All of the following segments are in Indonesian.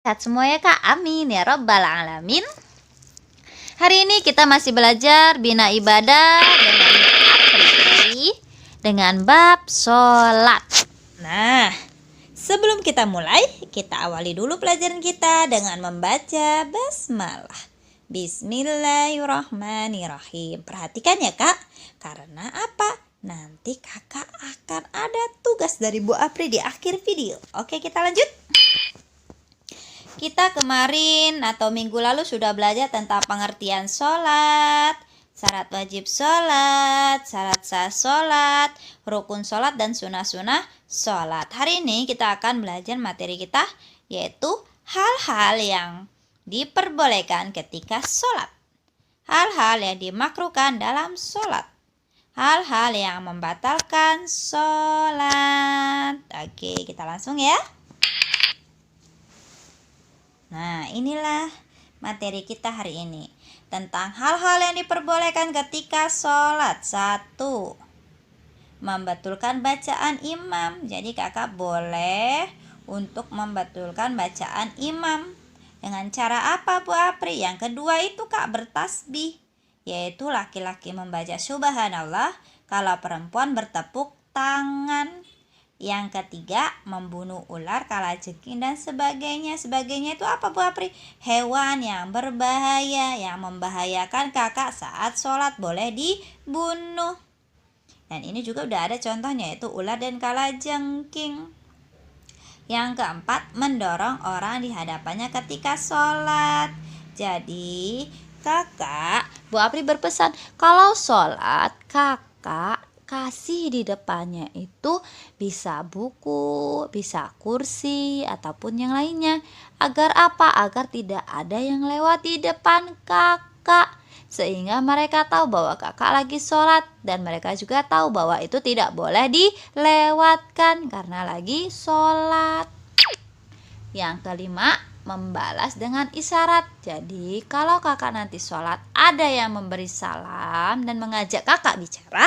Sehat semua ya Kak, amin ya rabbal alamin. Hari ini kita masih belajar bina ibadah dengan Apri dengan bab sholat. Nah, sebelum kita mulai, kita awali dulu pelajaran kita dengan membaca basmalah. Bismillahirrahmanirrahim. Perhatikan ya Kak, karena apa? Nanti kakak akan ada tugas dari Bu Apri di akhir video. Oke, kita lanjut. Kita kemarin atau minggu lalu sudah belajar tentang pengertian sholat, syarat wajib sholat, syarat sah sholat, rukun sholat, dan sunnah-sunnah sholat. Hari ini kita akan belajar materi kita, yaitu hal-hal yang diperbolehkan ketika sholat, hal-hal yang dimakruhkan dalam sholat, hal-hal yang membatalkan sholat. Oke, kita langsung ya. Nah, inilah materi kita hari ini tentang hal-hal yang diperbolehkan ketika sholat. 1. Membetulkan bacaan imam. Jadi kakak boleh untuk membetulkan bacaan imam. Dengan cara apa Bu Apri? Yang kedua itu Kak bertasbih, yaitu laki-laki membaca subhanallah, kalau perempuan bertepuk tangan. Yang ketiga, membunuh ular, kalajengking, dan sebagainya. Sebagainya itu apa Bu Apri? Hewan yang berbahaya, yang membahayakan kakak saat sholat boleh dibunuh. Dan ini juga udah ada contohnya, yaitu ular dan kalajengking. Yang keempat, mendorong orang di hadapannya ketika sholat. Jadi kakak, Bu Apri berpesan, kalau sholat kakak kasih di depannya itu bisa buku, bisa kursi, ataupun yang lainnya. Agar apa? Agar tidak ada yang lewat di depan kakak, sehingga mereka tahu bahwa kakak lagi sholat, dan mereka juga tahu bahwa itu tidak boleh dilewatkan karena lagi sholat. Yang kelima, membalas dengan isyarat. Jadi kalau kakak nanti sholat ada yang memberi salam dan mengajak kakak bicara,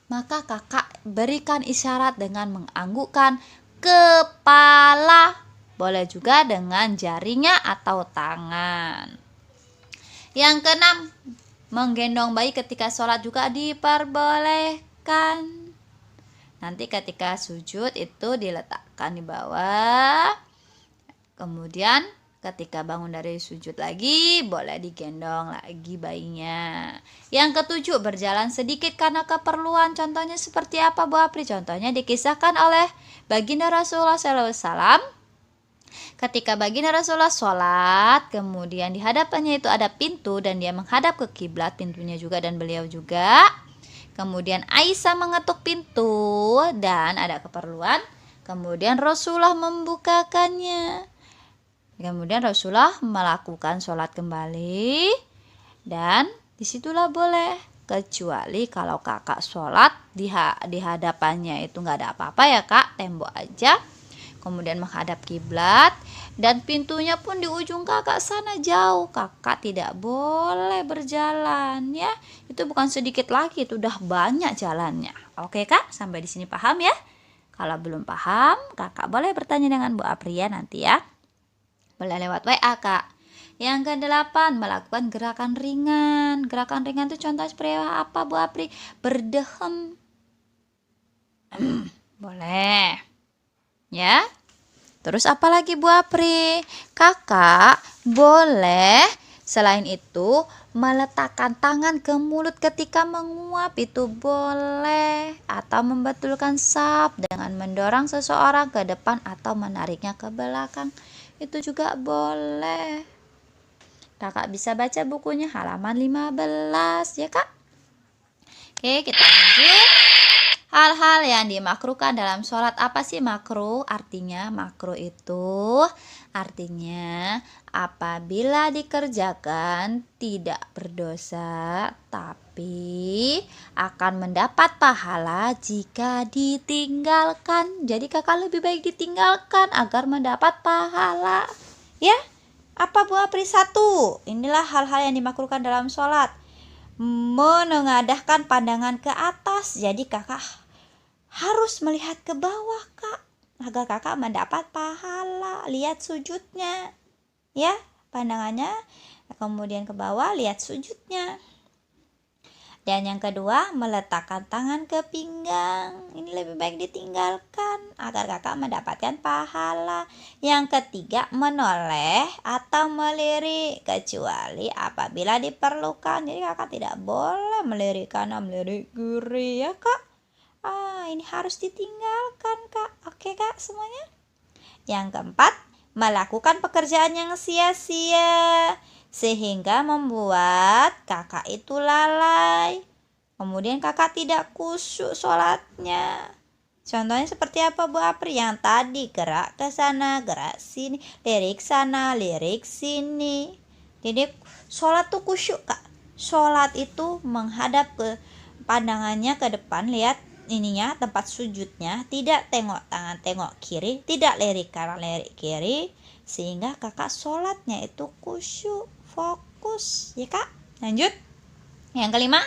maka kakak berikan isyarat dengan menganggukkan kepala, boleh juga dengan jarinya atau tangan. Yang keenam, menggendong bayi ketika sholat juga diperbolehkan. Nanti ketika sujud itu diletakkan di bawah, kemudian ketika bangun dari sujud lagi, boleh digendong lagi bayinya. Yang ketujuh, berjalan sedikit karena keperluan. Contohnya seperti apa Bu Apri? Contohnya dikisahkan oleh baginda Rasulullah SAW. Ketika baginda Rasulullah sholat, kemudian di hadapannya itu ada pintu dan dia menghadap ke kiblat, pintunya juga dan beliau juga. Kemudian Aisyah mengetuk pintu dan ada keperluan. Kemudian Rasulullah membukakannya. Kemudian Rasulullah melakukan sholat kembali, dan disitulah boleh, kecuali kalau kakak sholat di hadapannya itu nggak ada apa-apa ya Kak, tembok aja, kemudian menghadap kiblat, dan pintunya pun di ujung kakak sana jauh, kakak tidak boleh berjalan ya. Itu bukan sedikit lagi, itu udah banyak jalannya. Oke Kak, sampai di sini paham ya? Kalau belum paham, kakak boleh bertanya dengan Bu Apri ya nanti ya. Boleh lewat WA Kak. Yang ke-8, melakukan gerakan ringan. Gerakan ringan itu contoh seperti apa Bu Apri? Berdehem. Boleh. Ya. Terus apa lagi Bu Apri? Kakak boleh selain itu meletakkan tangan ke mulut ketika menguap, itu boleh. Atau membetulkan saf dengan mendorong seseorang ke depan atau menariknya ke belakang, itu juga boleh. Kakak bisa baca bukunya halaman 15 ya Kak. Oke, kita lanjut. Hal-hal yang dimakruhkan dalam sholat. Apa sih makruh? Artinya makruh itu artinya apabila dikerjakan tidak berdosa, tapi akan mendapat pahala jika ditinggalkan. Jadi kakak lebih baik ditinggalkan agar mendapat pahala ya. Apa Bu Apri? 1, inilah hal-hal yang dimakruhkan dalam sholat. Menengadahkan pandangan ke atas, jadi kakak harus melihat ke bawah Kak. agar kakak mendapat pahala. Lihat sujudnya, ya, pandangannya kemudian ke bawah, lihat sujudnya. Dan yang kedua, meletakkan tangan ke pinggang. Ini lebih baik ditinggalkan agar kakak mendapatkan pahala. Yang ketiga, menoleh atau melirik kecuali apabila diperlukan. Jadi kakak tidak boleh melirik kanan, melirik kiri, ya kak. Ini harus ditinggalkan, kak. Oke kak semuanya. Yang keempat, melakukan pekerjaan yang sia-sia sehingga membuat kakak itu lalai. Kemudian kakak tidak khusyuk sholatnya. Contohnya seperti apa Bu Apri? Yang tadi gerak ke sana, gerak sini, lirik sana, lirik sini. Jadi sholat tuh khusyuk kak. Sholat itu menghadap ke pandangannya ke depan, lihat ininya tempat sujudnya, tidak tengok tangan, tengok kiri, tidak lirik kanan, lirik kiri, sehingga kakak sholatnya itu khusyuk, fokus, ya kak. Lanjut. Yang kelima,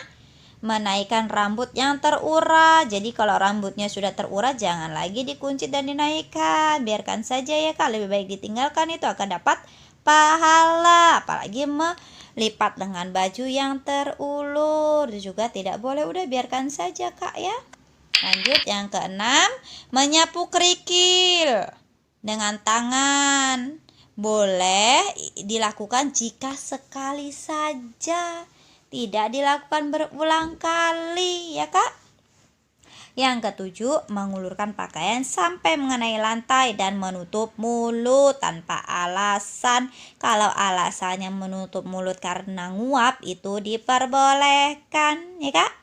menaikkan rambut yang terurai. Jadi kalau rambutnya sudah terurai, jangan lagi dikunci dan dinaikkan, biarkan saja ya kak. Lebih baik ditinggalkan, itu akan dapat pahala. Apalagi melipat dengan baju yang terulur juga tidak boleh. Udah biarkan saja kak ya. Lanjut yang keenam, menyapu kerikil dengan tangan. Boleh dilakukan jika sekali saja, tidak dilakukan berulang kali, ya kak. Yang ketujuh, mengulurkan pakaian sampai mengenai lantai dan menutup mulut tanpa alasan. Kalau alasannya menutup mulut karena nguap, itu diperbolehkan, ya kak.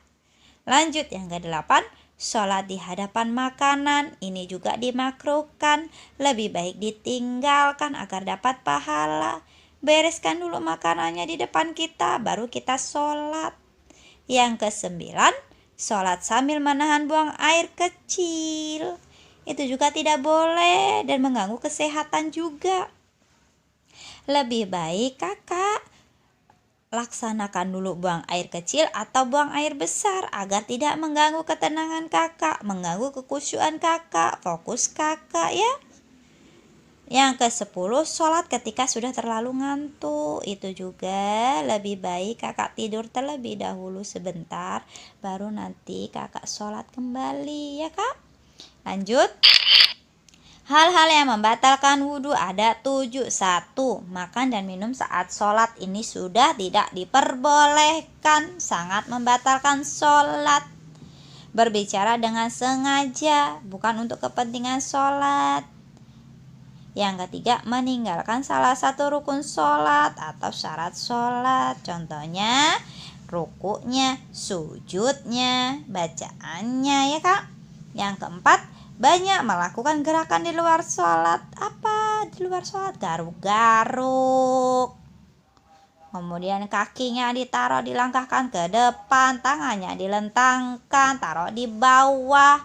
Lanjut yang kedelapan, sholat di hadapan makanan. Ini juga dimakruhkan, lebih baik ditinggalkan agar dapat pahala. Bereskan dulu makanannya di depan kita, baru kita sholat. Yang kesembilan, sholat sambil menahan buang air kecil. Itu juga tidak boleh dan mengganggu kesehatan juga. Lebih baik kakak laksanakan dulu buang air kecil atau buang air besar agar tidak mengganggu ketenangan kakak, mengganggu kekhusyuan kakak, fokus kakak ya. Yang ke-10, sholat ketika sudah terlalu ngantuk. Itu juga lebih baik kakak tidur terlebih dahulu sebentar, baru nanti kakak sholat kembali ya kak. Lanjut. Hal-hal yang membatalkan wudhu ada 7. 1. Makan dan minum saat sholat. Ini sudah tidak diperbolehkan, sangat membatalkan sholat. Berbicara dengan sengaja, bukan untuk kepentingan sholat. Yang ketiga, meninggalkan salah satu rukun sholat atau syarat sholat. Contohnya, rukuknya, sujudnya, bacaannya ya kak. Yang keempat, banyak melakukan gerakan di luar sholat. Apa di luar sholat? Garuk-garuk. Kemudian kakinya ditaruh, dilangkahkan ke depan, tangannya dilentangkan, taruh di bawah.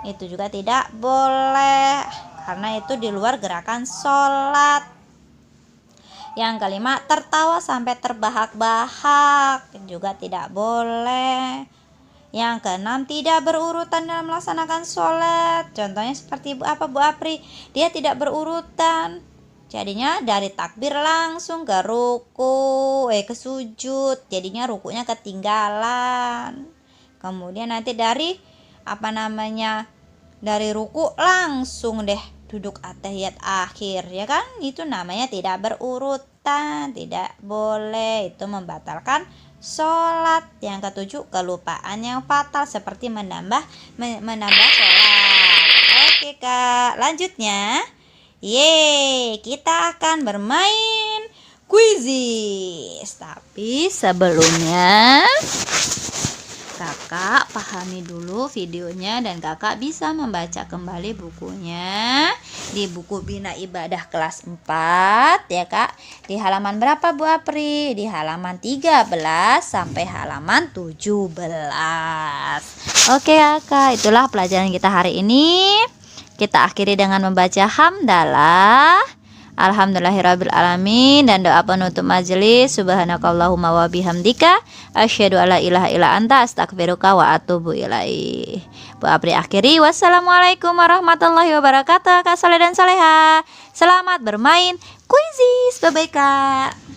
Itu juga tidak boleh, karena itu di luar gerakan sholat. Yang kelima, tertawa sampai terbahak-bahak, juga tidak boleh. Yang keenam, tidak berurutan dalam melaksanakan sholat. Contohnya seperti apa Bu Apri? Dia tidak berurutan. Jadinya dari takbir langsung ke ruku, ke sujud. Jadinya rukunya ketinggalan. Kemudian nanti dari dari ruku langsung deh duduk atahiyat akhir, ya kan? Itu namanya tidak berurutan, tidak boleh. Itu membatalkan sholat. Yang ketujuh, kelupaan yang fatal seperti menambah sholat. Oke kak, lanjutnya kita akan bermain quizzes. Tapi sebelumnya kakak pahami dulu videonya dan kakak bisa membaca kembali bukunya di buku Bina Ibadah kelas 4 ya kak. Di halaman berapa Bu Apri? Di halaman 13 sampai halaman 17. Oke kakak, itulah pelajaran kita hari ini. Kita akhiri dengan membaca hamdalah. Alhamdulillahirabbil alamin. Dan doa penutup majelis, subhanakallahumma wa bihamdika asyhadu alla ilaha illa anta astaghfiruka wa atubu ilaih. Bu Apri akhiri, wassalamualaikum warahmatullahi wabarakatuh. Kak Saleh dan Saleha, selamat bermain kuisis. Bye bye Kak.